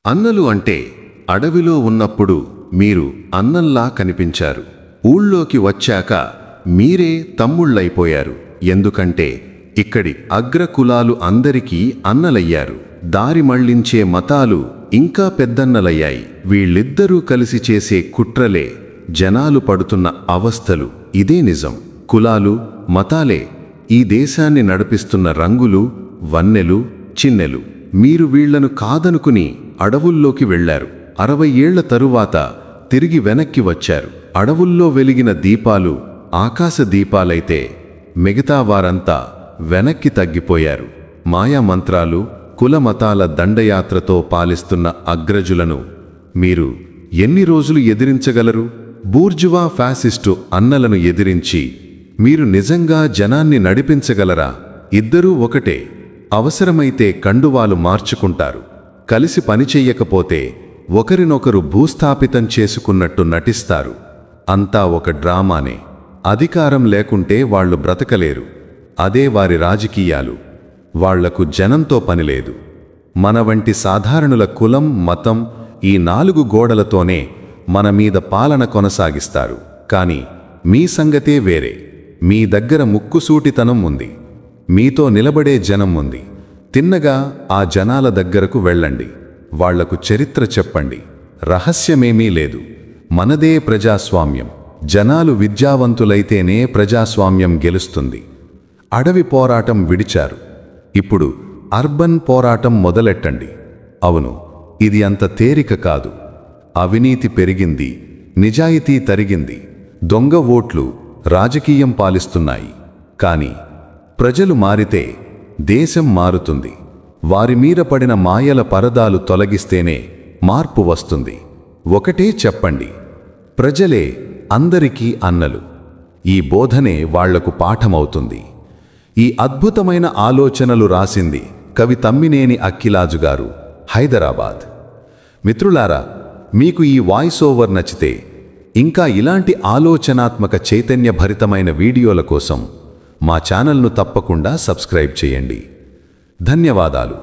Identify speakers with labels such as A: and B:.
A: అన్నలు అంటే అడవిలో ఉన్నప్పుడు మీరు అన్నంలా కనిపించారు. ఊళ్ళోకి వచ్చాక మీరే తమ్ముళ్ళైపోయారు. ఎందుకంటే ఇక్కడి అగ్రకులాలు అందరికీ అన్నలయ్యారు. దారి మళ్లించే మతాలు ఇంకా పెద్దన్నలయ్యాయి. వీళ్ళిద్దరూ కలిసి చేసే కుట్రలే జనాలు పడుతున్న అవస్థలు. ఇదే నిజం. కులాలు మతాలే ఈ దేశాన్ని నడిపిస్తున్న రంగులు, వన్నెలు, చిన్నెలు. మీరు వీళ్లను కాదనుకుని అడవుల్లోకి వెళ్లారు. 60 ఏళ్ల తరువాత తిరిగి వెనక్కి వచ్చారు. అడవుల్లో వెలిగిన దీపాలు ఆకాశ దీపాలైతే మిగతా వారంతా వెనక్కి తగ్గిపోయారు. మాయామంత్రాలు, కులమతాల దండయాత్రతో పాలిస్తున్న అగ్రజులను మీరు ఎన్ని రోజులు ఎదిరించగలరు? బూర్జువా ఫ్యాసిస్టు అన్నలను ఎదిరించి మీరు నిజంగా జనాన్ని నడిపించగలరా? ఇద్దరూ ఒకటే. అవసరమైతే కండువాలు మార్చుకుంటారు. కలిసి పనిచెయ్యకపోతే ఒకరినొకరు భూస్థాపితం చేసుకున్నట్టు నటిస్తారు. అంతా ఒక డ్రామానే. అధికారం లేకుంటే వాళ్లు బ్రతకలేరు. అదే వారి రాజకీయాలు. వాళ్లకు జనంతో పనిలేదు. మన వంటి సాధారణుల కులం, మతం, ఈ 4 గోడలతోనే మన మీద పాలన కొనసాగిస్తారు. కానీ మీ సంగతే వేరే. మీ దగ్గర ముక్కుసూటితనం ఉంది. మీతో నిలబడే జనం ఉంది. తిన్నగా ఆ జనాల దగ్గరకు వెళ్ళండి. వాళ్లకు చరిత్ర చెప్పండి. రహస్యమేమీ లేదు. మనదే ప్రజాస్వామ్యం. జనాలు విద్యావంతులైతేనే ప్రజాస్వామ్యం గెలుస్తుంది. అడవి పోరాటం విడిచారు. ఇప్పుడు అర్బన్ పోరాటం మొదలెట్టండి. అవును, ఇది అంత తేలిక కాదు. అవినీతి పెరిగింది, నిజాయితీ తరిగింది, దొంగ ఓట్లు రాజకీయం పాలిస్తున్నాయి. కానీ ప్రజలు మారితే దేశం మారుతుంది. వారి మీద పడిన మాయల పరదాలు తొలగిస్తేనే మార్పు వస్తుంది. ఒకటే చెప్పండి, ప్రజలే అందరికీ అన్నలు. ఈ బోధనే వాళ్లకు పాఠమవుతుంది. ఈ అద్భుతమైన ఆలోచనలు రాసింది కవి తమ్మినేని అక్కిలాజు గారు, హైదరాబాద్. మిత్రులారా, మీకు ఈ వాయిస్ ఓవర్ నచ్చితే ఇంకా ఇలాంటి ఆలోచనాత్మక చైతన్యభరితమైన వీడియోల కోసం మా ఛానల్ను తప్పకుండా సబ్స్క్రైబ్ చేయండి. ధన్యవాదాలు.